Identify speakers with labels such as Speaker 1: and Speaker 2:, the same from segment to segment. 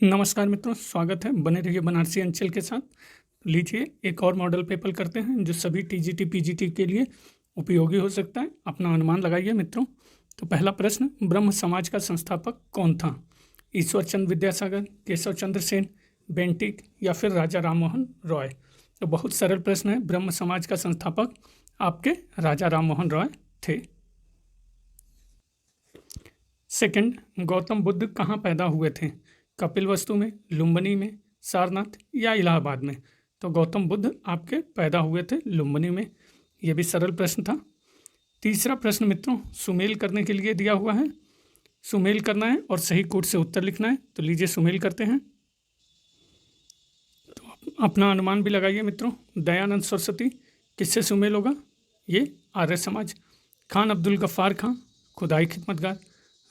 Speaker 1: नमस्कार मित्रों, स्वागत है। बने रहिए बनारसी अंचल के साथ। लीजिए एक और मॉडल पेपर करते हैं जो सभी टीजीटी पीजीटी के लिए उपयोगी हो सकता है। अपना अनुमान लगाइए मित्रों। तो पहला प्रश्न, ब्रह्म समाज का संस्थापक कौन था? ईश्वर चंद्र विद्यासागर, केशव चंद्र सेन, बेंटिक या फिर राजा राममोहन रॉय? तो बहुत सरल प्रश्न है। ब्रह्म समाज का संस्थापक आपके राजा राममोहन रॉय थे। सेकंड, गौतम बुद्ध कहाँ पैदा हुए थे? कपिलवस्तु में, लुम्बिनी में, सारनाथ या इलाहाबाद में? तो गौतम बुद्ध आपके पैदा हुए थे लुम्बिनी में। यह भी सरल प्रश्न था। तीसरा प्रश्न मित्रों, सुमेल करने के लिए दिया हुआ है। सुमेल करना है और सही कोट से उत्तर लिखना है। तो लीजिए सुमेल करते हैं। तो अपना अनुमान भी लगाइए मित्रों। दयानंद सरस्वती किससे सुमेल होगा? ये आर्य समाज। खान अब्दुल गफ्फार खां, खुदाई खिदमतगार।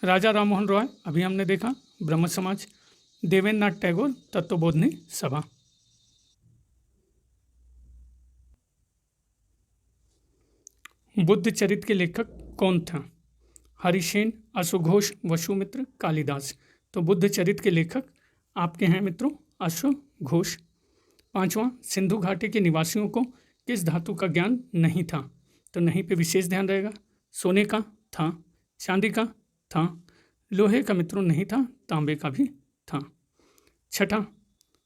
Speaker 1: राजा राममोहन रॉय अभी हमने देखा, ब्रह्म समाज। देवेंद्र नाथ टैगोर, तत्वबोधनी सभा। बुद्ध चरित्र के लेखक कौन था? हरिसेन, अश्वघोष, वसुमित्र, कालिदास? तो बुद्ध चरित्र के लेखक आपके हैं मित्रों अश्वघोष। पांचवा, सिंधु घाटी के निवासियों को किस धातु का ज्ञान नहीं था? तो नहीं पे विशेष ध्यान रहेगा। सोने का था, चांदी का था, लोहे का मित्रों नहीं था, तांबे का भी था। छठा,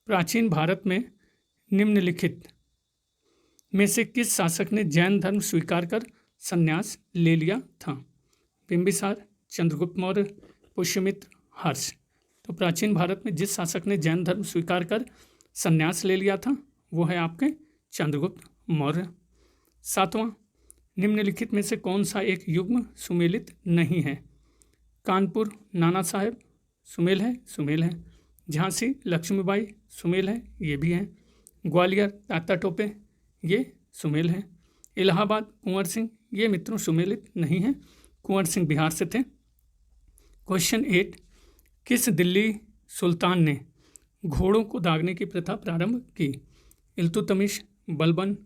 Speaker 1: प्राचीन भारत में निम्नलिखित में से किस शासक ने जैन धर्म स्वीकार कर संन्यास ले लिया था? बिंबिसार, चंद्रगुप्त मौर्य, पुष्यमित्र, हर्ष? तो प्राचीन भारत में जिस शासक ने जैन धर्म स्वीकार कर संन्यास ले लिया था वो है आपके चंद्रगुप्त मौर्य। सातवां, निम्नलिखित में से कौन सा एक युग्म सुमेलित नहीं है? कानपुर नाना साहेब सुमेल है, सुमेल है। झांसी लक्ष्मीबाई सुमेल है, ये भी है। ग्वालियर तात्या टोपे ये सुमेल है। इलाहाबाद कुंवर सिंह ये मित्रों सुमेलित नहीं है, कुंवर सिंह बिहार से थे। क्वेश्चन 8, किस दिल्ली सुल्तान ने घोड़ों को दागने की प्रथा प्रारंभ की? इल्तुतमिश, बलबन,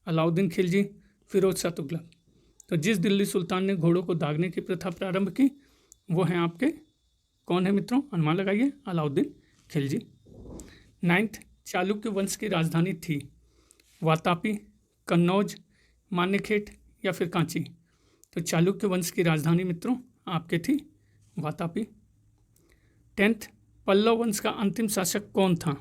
Speaker 1: अलाउद्दीन खिलजी, फिरोज शाह तुगलक? तो जिस दिल्ली सुल्तान ने घोड़ों को दागने की प्रथा प्रारंभ की वो हैं आपके, कौन है मित्रों? अनुमान लगाइए, अलाउद्दीन खिलजी। 9th, चालुक्य वंश की राजधानी थी वातापी, कन्नौज, मान्यखेट या फिर कांची? तो चालुक्य वंश की राजधानी मित्रों आपके थी वातापी। 10th, पल्लव वंश का अंतिम शासक कौन था?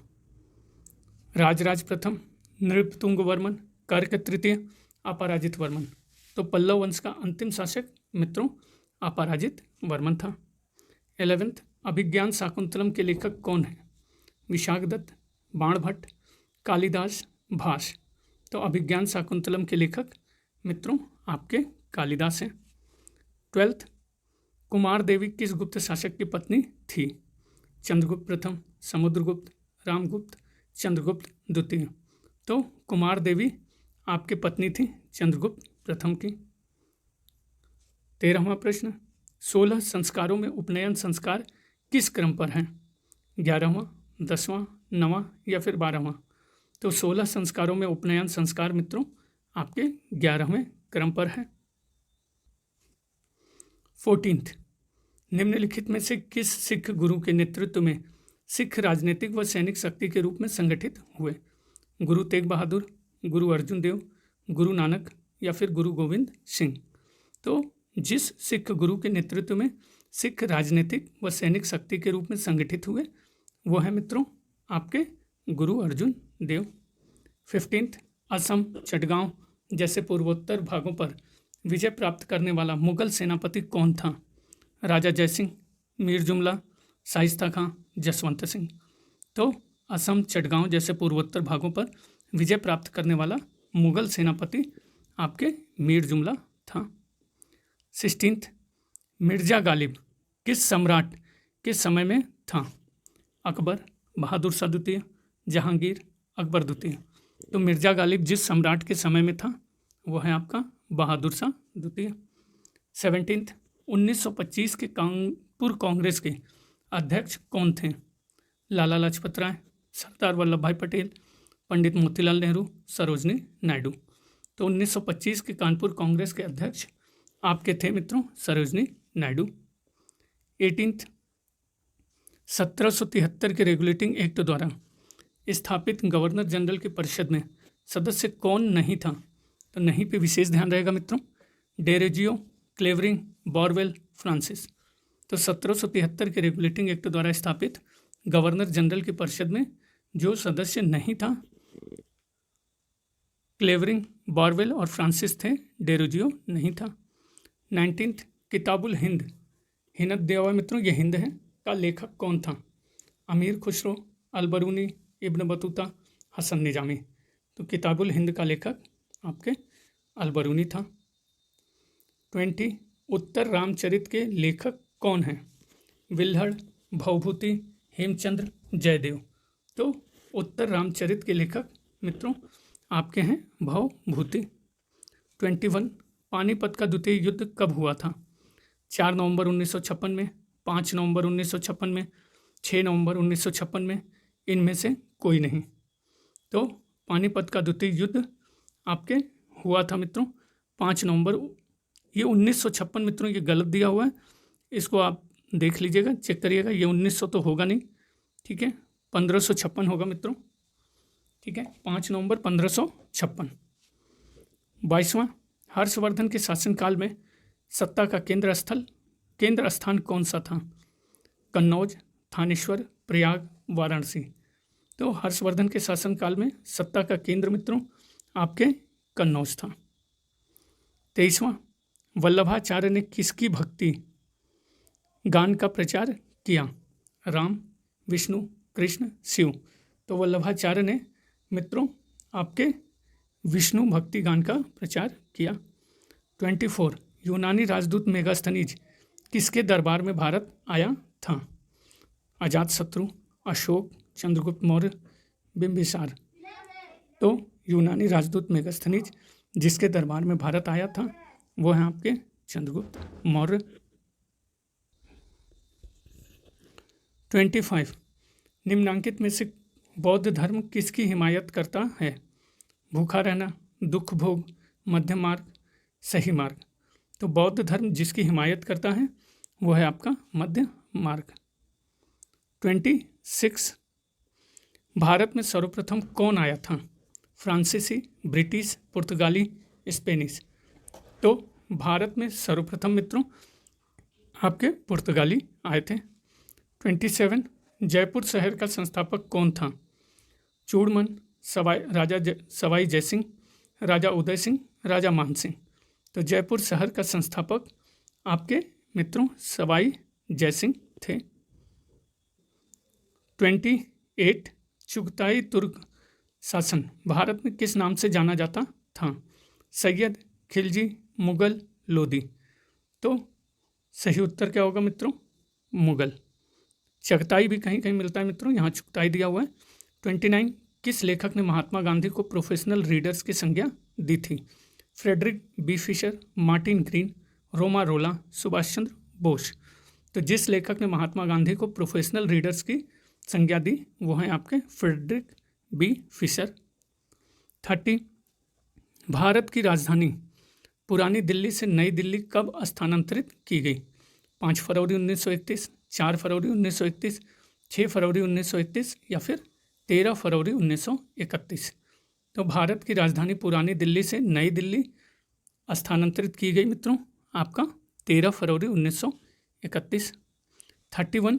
Speaker 1: राजराज प्रथम, नृपतुंग वर्मन, कर्क तृतीय, अपराजित वर्मन? तो पल्लव वंश का अंतिम शासक मित्रों अपराजित वर्मन था। 11th, अभिज्ञान शाकुंतलम के लेखक कौन है? विशाखदत्त, बाणभट्ट, कालिदास, भास? तो अभिज्ञान शाकुंतलम के लेखक मित्रों आपके कालिदास हैं। 12th, कुमार देवी किस गुप्त शासक की पत्नी थी? चंद्रगुप्त प्रथम, समुद्रगुप्त, रामगुप्त, चंद्रगुप्त द्वितीय? तो कुमार देवी आपकी पत्नी थी चंद्रगुप्त प्रथम की। 13वां प्रश्न, 16 संस्कारों में उपनयन संस्कार किस क्रम पर है? 11वां, 10वां, 9वां या फिर 12वां? तो 16 संस्कारों में उपनयन संस्कार मित्रों आपके 11वें क्रम पर है। 14th, निम्नलिखित में से किस सिख गुरु के नेतृत्व में सिख राजनीतिक व सैनिक शक्ति के रूप में संगठित हुए? गुरु तेग बहादुर, गुरु अर्जुन देव, गुरु नानक या फिर गुरु गोविंद सिंह? तो जिस सिख गुरु के नेतृत्व में सिख राजनीतिक व सैनिक शक्ति के रूप में संगठित हुए वो है मित्रों आपके गुरु अर्जुन देव। 15th, असम, चटगांव जैसे पूर्वोत्तर भागों पर विजय प्राप्त करने वाला मुगल सेनापति कौन था? राजा जयसिंह, मीर जुमला, शाइस्ता खां, जसवंत सिंह? तो असम, चटगांव जैसे पूर्वोत्तर भागों पर विजय प्राप्त करने वाला मुगल सेनापति आपके मीर जुमला था। 16th, मिर्जा गालिब किस सम्राट के समय में था? अकबर, बहादुर शाह द्वितीय, जहांगीर, अकबर द्वितीय? तो मिर्जा गालिब जिस सम्राट के समय में था वो है आपका बहादुर शाह द्वितीय। 17th, 1925 के कानपुर कांग्रेस के अध्यक्ष कौन थे? लाला लाजपत राय, सरदार वल्लभ भाई पटेल, पंडित मोतीलाल नेहरू, सरोजनी नायडू? तो 1925 के कानपुर कांग्रेस के अध्यक्ष आपके थे मित्रों सरोजनी नायडू। 18th, 1773 के रेगुलेटिंग एक्ट द्वारा स्थापित गवर्नर जनरल की परिषद में सदस्य कौन नहीं था? तो नहीं पे विशेष ध्यान रहेगा मित्रों। Derozio, Clavering, Barwell, Francis. तो 1773 के रेगुलेटिंग एक्ट द्वारा स्थापित गवर्नर जनरल की परिषद में जो सदस्य नहीं था, क्लेवरिंग, बॉरवेल और फ्रांसिस थे, डेरोजियो नहीं था। 19th किताबुल हिंद, हिंद दिया हुआ मित्रों, ये हिंद है, का लेखक कौन था? अमीर खुसरो, अलबरूनी, इब्न बतूता, हसन निजामी। तो किताबुल हिंद का लेखक आपके अलबरूनी था। 20 उत्तर रामचरित के लेखक कौन हैं? विल्हड़, भवभूति, हेमचंद्र, जयदेव। तो उत्तर रामचरित के लेखक मित्रों आपके हैं भवभूति। 21 पानीपत का द्वितीय युद्ध कब हुआ था? 4 नवंबर 1956 में, 5 नवंबर 1956 में, 6 नवंबर 1956 में, इनमें से कोई नहीं। तो पानीपत का द्वितीय युद्ध आपके हुआ था मित्रों 5 नवंबर। ये 1956 मित्रों, ये गलत दिया हुआ है, इसको आप देख लीजिएगा, चेक करिएगा, ये 1900 तो होगा नहीं, ठीक है, 1556 होगा मित्रों, ठीक है, 5 नवंबर 1556। 22वां हर्षवर्धन के शासनकाल में सत्ता का केंद्र स्थान कौन सा था? कन्नौज, थानेश्वर, प्रयाग, वाराणसी। तो हर्षवर्धन के शासनकाल में सत्ता का केंद्र मित्रों आपके कन्नौज था। 23वां वल्लभाचार्य ने किसकी भक्ति गान का प्रचार किया? राम, विष्णु, कृष्ण, शिव। तो वल्लभाचार्य ने मित्रों आपके विष्णु भक्ति गान का प्रचार किया। 24 यूनानी राजदूत मेगास्थनीज किसके दरबार में भारत आया था? अजातशत्रु, अशोक, चंद्रगुप्त मौर्य, बिंबिसार। तो यूनानी राजदूत मेगास्थनीज जिसके दरबार में भारत आया था वो है आपके चंद्रगुप्त मौर्य। 25 निम्नांकित में से बौद्ध धर्म किसकी हिमायत करता है? भूखा रहना, दुख भोग, मध्य मार्ग, सही मार्ग। तो बौद्ध धर्म जिसकी हिमायत करता है वो है आपका मध्य मार्ग। 26 भारत में सर्वप्रथम कौन आया था? फ्रांसीसी, ब्रिटिश, पुर्तगाली, स्पेनिश। तो भारत में सर्वप्रथम मित्रों आपके पुर्तगाली आए थे। 27 जयपुर शहर का संस्थापक कौन था? चूड़मन, सवाई जयसिंह, राजा उदय सिंह, राजा मान सिंह। तो जयपुर शहर का संस्थापक आपके मित्रों सवाई जयसिंह थे। 28 चुगताई तुर्क शासन भारत में किस नाम से जाना जाता था? सैयद, खिलजी, मुगल, लोदी। तो सही उत्तर क्या होगा मित्रों? मुगल। चगताई भी कहीं कहीं मिलता है मित्रों, यहाँ चुगताई दिया हुआ है। 29 किस लेखक ने महात्मा गांधी को प्रोफेशनल रीडर्स की संज्ञा दी थी? Frederick B Fisher, Martin Green, Romain रोला, सुभाष चंद्र बोस। तो जिस लेखक ने महात्मा गांधी को प्रोफेशनल रीडर्स की संज्ञा दी वो हैं आपके फ्रेडरिक बी फिशर। 30 भारत की राजधानी पुरानी दिल्ली से नई दिल्ली कब स्थानांतरित की गई? 5 फरवरी 1931, 4 फरवरी 1931, 6 फरवरी 1931 या फिर 13 फरवरी 1931। तो भारत की राजधानी पुरानी दिल्ली से नई दिल्ली स्थानांतरित की गई मित्रों आपका 13 फरवरी 1931। 31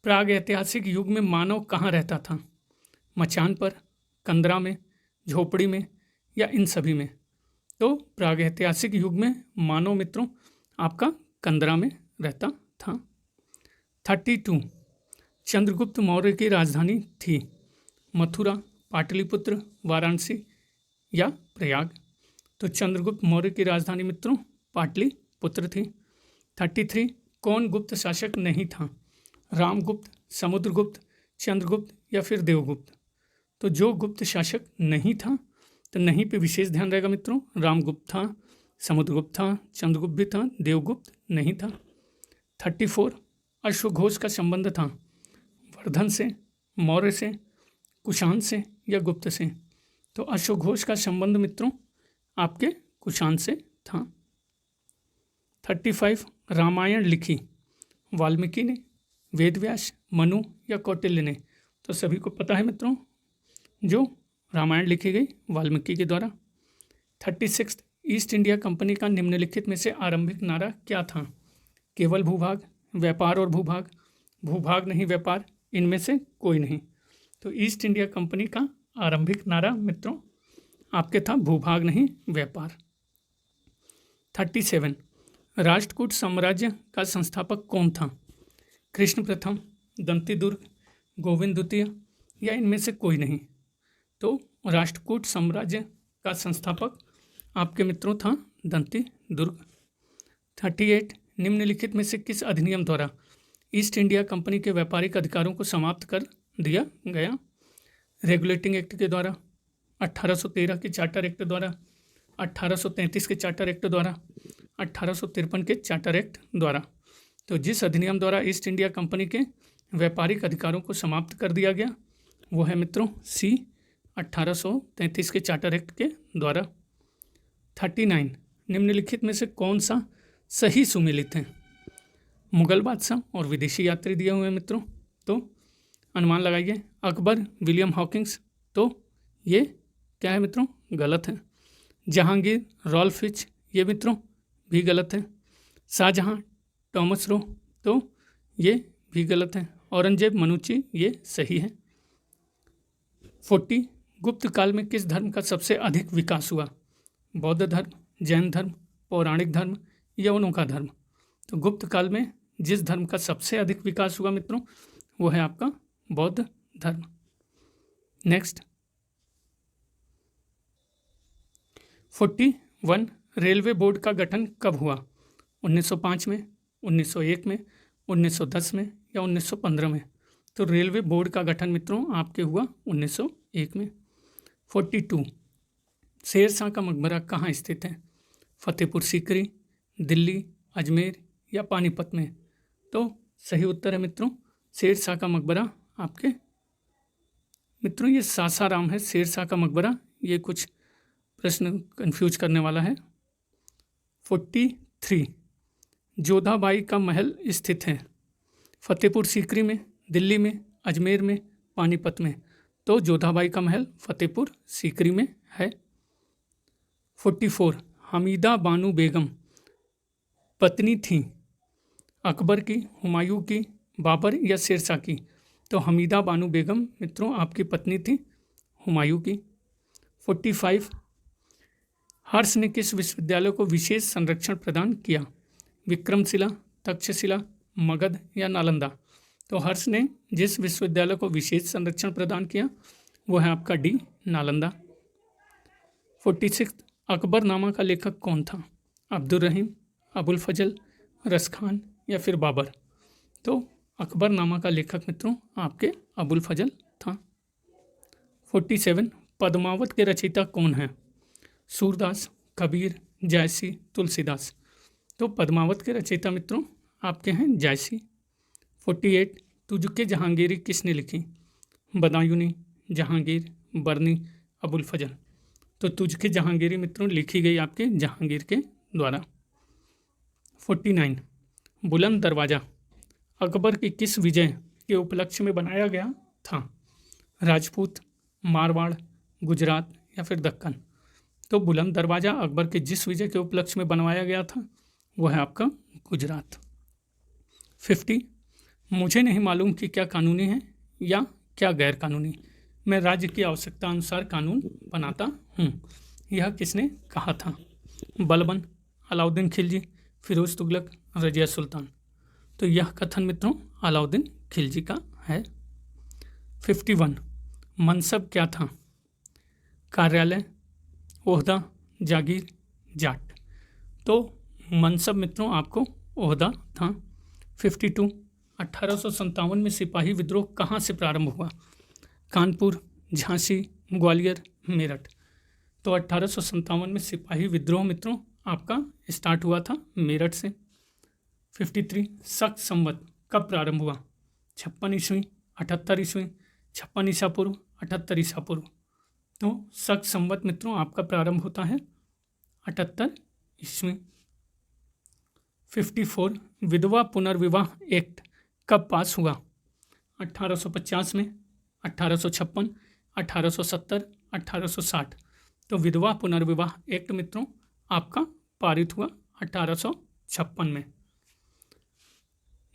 Speaker 1: प्राग ऐतिहासिक युग में मानव कहाँ रहता था? मचान पर, कंदरा में, झोपड़ी में या इन सभी में? तो प्राग ऐतिहासिक युग में मानव मित्रों आपका कंदरा में रहता था। 32 चंद्रगुप्त मौर्य की राजधानी थी मथुरा, पाटलिपुत्र, वाराणसी या प्रयाग? तो चंद्रगुप्त मौर्य की राजधानी मित्रों पाटलिपुत्र थी। 33 कौन गुप्त शासक नहीं था? रामगुप्त, समुद्रगुप्त, चंद्रगुप्त या फिर देवगुप्त? तो जो गुप्त शासक नहीं था तो नहीं पे विशेष ध्यान रहेगा मित्रों। रामगुप्त था, समुद्रगुप्त था, चंद्रगुप्त भी था, देवगुप्त नहीं था। 34 अश्वघोष का संबंध था वर्धन से, मौर्य से, कुषाण से या गुप्त से? तो अश्वघोष का संबंध मित्रों आपके कुषाण से था। 35 रामायण लिखी वाल्मीकि ने, वेदव्यास, मनु या कौटिल्य ने? तो सभी को पता है मित्रों, जो रामायण लिखी गई वाल्मीकि के द्वारा। 36 ईस्ट इंडिया कंपनी का निम्नलिखित में से आरंभिक नारा क्या था? केवल भूभाग, व्यापार और भूभाग, भूभाग नहीं व्यापार, इनमें से कोई नहीं। तो ईस्ट इंडिया कंपनी का आरंभिक नारा मित्रों आपके था भूभाग नहीं व्यापार। 37 राष्ट्रकूट साम्राज्य का संस्थापक कौन था? कृष्ण प्रथम, दंती दुर्ग, गोविंद द्वितीय या इनमें से कोई नहीं। तो राष्ट्रकूट साम्राज्य का संस्थापक आपके मित्रों था दंती दुर्ग। 38 निम्नलिखित में से किस अधिनियम द्वारा ईस्ट इंडिया कंपनी के व्यापारिक अधिकारों को समाप्त कर दिया गया? रेगुलेटिंग एक्ट के द्वारा, 1813 के चार्टर एक्ट द्वारा, 1833 के चार्टर एक्ट द्वारा, 1853 के चार्टर एक्ट द्वारा। तो जिस अधिनियम द्वारा ईस्ट इंडिया कंपनी के व्यापारिक अधिकारों को समाप्त कर दिया गया वो है मित्रों सी 1833 के चार्टर एक्ट के द्वारा। 39 निम्नलिखित में से कौन सा सही सुमेलित है? मुगल बादशाह और विदेशी यात्री दिए हुए हैं मित्रों। तो अनुमान लगाइए, अकबर, विलियम हॉकिंस, तो ये क्या है मित्रों? गलत है। जहांगीर, रॉल्फ फिच, ये मित्रों भी गलत है। शाहजहां, टॉमस रो, तो ये भी गलत है। औरंगजेब, मनुची, ये सही है। 40 गुप्त काल में किस धर्म का सबसे अधिक विकास हुआ? बौद्ध धर्म, जैन धर्म, पौराणिक धर्म, यवनों का धर्म। तो गुप्त काल में जिस धर्म का सबसे अधिक विकास हुआ मित्रों वो है आपका बौद्ध धर्म। नेक्स्ट 41 रेलवे बोर्ड का गठन कब हुआ? 1905 में, 1901 में, 1910 में या 1915 में? तो रेलवे बोर्ड का गठन मित्रों आपके हुआ 1901 में। 42 शेर शाह का मकबरा कहाँ स्थित है? फतेहपुर सीकरी, दिल्ली, अजमेर या पानीपत में? तो सही उत्तर है मित्रों शेर शाह का मकबरा आपके मित्रों ये सासाराम है। शेर शाह का मकबरा, ये कुछ प्रश्न कंफ्यूज करने वाला है। 43 जोधाबाई का महल स्थित है? फतेहपुर सीकरी में, दिल्ली में, अजमेर में, पानीपत में? तो जोधाबाई का महल फतेहपुर सीकरी में है। 44 हमीदा बानो बेगम पत्नी थी अकबर की, हुमायूं की, बाबर या शेरशाह की? तो हमीदा बानो बेगम मित्रों आपकी पत्नी थी हुमायूं की। 45 हर्ष ने किस विश्वविद्यालय को विशेष संरक्षण प्रदान किया? विक्रमशिला, तक्षशिला, मगध या नालंदा? तो हर्ष ने जिस विश्वविद्यालय को विशेष संरक्षण प्रदान किया वो है आपका डी नालंदा। 46 अकबरनामा का लेखक कौन था? अब्दुल रहीम, अबुल फजल, रसखान या फिर बाबर? तो अकबरनामा का लेखक मित्रों आपके अबुल फजल था। 47 पद्मावत के रचयिता कौन है? सूरदास, कबीर, जायसी, तुलसीदास? तो पद्मावत के रचयिता मित्रों आपके हैं जायसी। 48 तुझके जहांगीरी किसने लिखी? बदायूनी, जहांगीर, बर्नी, अबुल फजल? तो तुझके जहांगीरी मित्रों लिखी गई आपके जहांगीर के द्वारा। 49 बुलंद दरवाज़ा अकबर की किस विजय के उपलक्ष्य में बनाया गया था? राजपूत, मारवाड़, गुजरात या फिर दक्कन? तो बुलंद दरवाज़ा अकबर के जिस विजय के उपलक्ष्य में बनवाया गया था वो है आपका गुजरात। 50 मुझे नहीं मालूम कि क्या कानूनी है या क्या गैर कानूनी, मैं राज्य की आवश्यकता अनुसार कानून बनाता हूँ, यह किसने कहा था? बलबन, अलाउद्दीन खिलजी, फिरोज तुगलक, रजिया सुल्तान? तो यह कथन मित्रों अलाउद्दीन खिलजी का है। 51 मनसब क्या था? कार्यालय, ओहदा, जागीर, जाट? तो मनसब मित्रों आपको ओहदा था। 52 1857 में सिपाही विद्रोह कहाँ से प्रारंभ हुआ? कानपुर, झांसी, ग्वालियर, मेरठ? तो 1857 में सिपाही विद्रोह मित्रों आपका स्टार्ट हुआ था मेरठ से। 53 शक संवत कब प्रारंभ हुआ? 56 ईस्वी, 78 ईस्वी, 56 ईसा पूर्व, 78 ईसा पूर्व? तो शक संवत मित्रों आपका प्रारंभ होता है 78 ईस्वी। 54 विधवा पुनर्विवाह एक्ट कब पास हुआ? 1850 में, 1856, 1870, 1860। तो विधवा पुनर्विवाह एक्ट मित्रों आपका पारित हुआ 1856 में।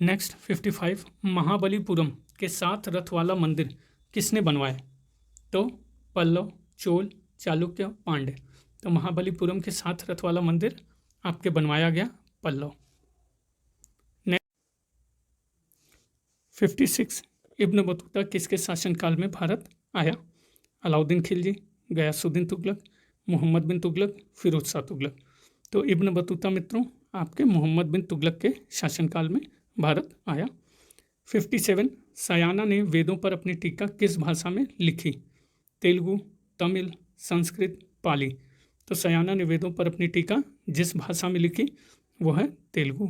Speaker 1: नेक्स्ट 55, महाबलीपुरम के 7 रथ वाला मंदिर किसने बनवाया? तो पल्लव, चोल, चालुक्य, पांड्य। तो महाबलीपुरम के 7 रथ वाला मंदिर आपके बनवाया गया पल्लव। नेक्स्ट 56, इब्न बतूता किसके शासनकाल में भारत आया? अलाउद्दीन खिलजी, गयासुद्दीन तुगलक, मोहम्मद बिन तुगलक, फिरोज शाह तुगलक। तो इब्न बतूता मित्रों आपके मोहम्मद बिन तुगलक के शासनकाल में भारत आया। 57, सयाना ने वेदों पर अपनी टीका किस भाषा में लिखी? तेलुगु, तमिल, संस्कृत, पाली। तो सयाना ने वेदों पर अपनी टीका जिस भाषा में लिखी वो है तेलुगु।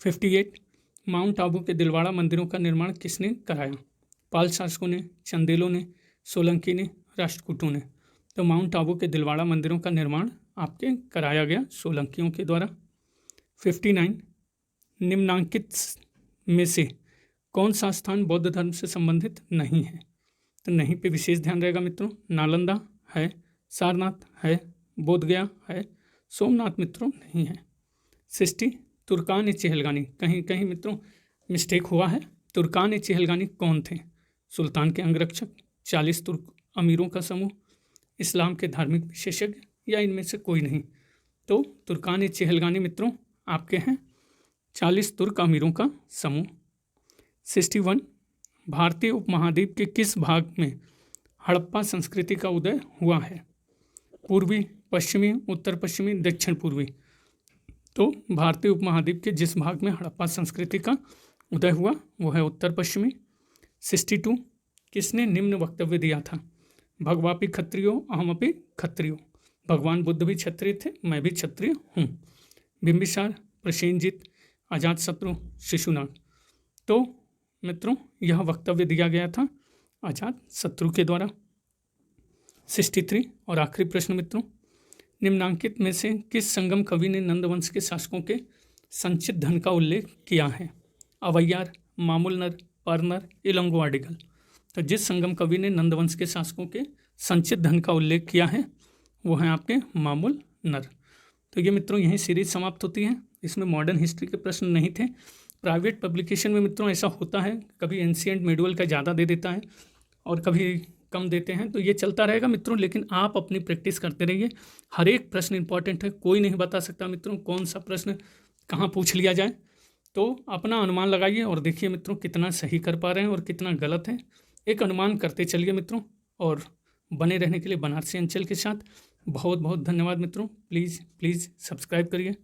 Speaker 1: 58, माउंट आबू के दिलवाड़ा मंदिरों का निर्माण किसने कराया? पाल शासकों ने, चंदेलों ने, सोलंकी ने, राष्ट्रकूटों ने। तो माउंट आबू के दिलवाड़ा मंदिरों का निर्माण आपके कराया गया सोलंकियों के द्वारा। 59, निम्नांकित में से कौन सा स्थान बौद्ध धर्म से संबंधित नहीं है? तो नहीं पे विशेष ध्यान रहेगा मित्रों। नालंदा है, सारनाथ है, बोधगया है, सोमनाथ मित्रों नहीं है। 60, तुर्कान ए चेहलगानी, कहीं कहीं मित्रों मिस्टेक हुआ है। तुर्कान ए चेहलगानी कौन थे? सुल्तान के अंगरक्षक, 40 तुर्क अमीरों का समूह, इस्लाम के धार्मिक विशेषज्ञ या इनमें से कोई नहीं। तो तुर्कान ए चेहलगानी मित्रों आपके हैं 40 तुर्क अमीरों का समूह। 61, भारतीय उपमहाद्वीप के किस भाग में हड़प्पा संस्कृति का उदय हुआ है? पूर्वी, पश्चिमी, उत्तर पश्चिमी, दक्षिण पूर्वी। तो भारतीय उपमहाद्वीप के जिस भाग में हड़प्पा संस्कृति का उदय हुआ वो है उत्तर पश्चिमी। 62, किसने निम्न वक्तव्य दिया था? भगवापि क्षत्रियो अहमपि क्षत्रियो, भगवान बुद्ध भी क्षत्रिय थे, मैं भी क्षत्रिय हूँ। बिंबिसार, प्रसेनजीत, अजातशत्रु, शिशुनाग। तो मित्रों यह वक्तव्य दिया गया था अजातशत्रु के द्वारा। 63 और आखिरी प्रश्न मित्रों, निम्नांकित में से किस संगम कवि ने नंदवंश के शासकों के संचित धन का उल्लेख किया है? अवैयार, मामूलनर, परनर, इलंगो आर्डिगल। तो जिस संगम कवि ने नंदवंश के शासकों के संचित धन का उल्लेख किया है वो है आपके मामूल नर। तो ये मित्रों यही सीरीज समाप्त होती है। इसमें मॉडर्न हिस्ट्री के प्रश्न नहीं थे। प्राइवेट पब्लिकेशन में मित्रों ऐसा होता है, कभी एंशिएंट मेडुअल का ज़्यादा दे देता है और कभी कम देते हैं, तो ये चलता रहेगा मित्रों। लेकिन आप अपनी प्रैक्टिस करते रहिए, हर एक प्रश्न इंपॉर्टेंट है, कोई नहीं बता सकता मित्रों कौन सा प्रश्न कहाँ पूछ लिया जाए। तो अपना अनुमान लगाइए और देखिए मित्रों कितना सही कर पा रहे हैं और कितना गलत है। एक अनुमान करते चलिए मित्रों, और बने रहने के लिए बनारसी अंचल के साथ बहुत बहुत धन्यवाद मित्रों। प्लीज़ सब्सक्राइब करिए।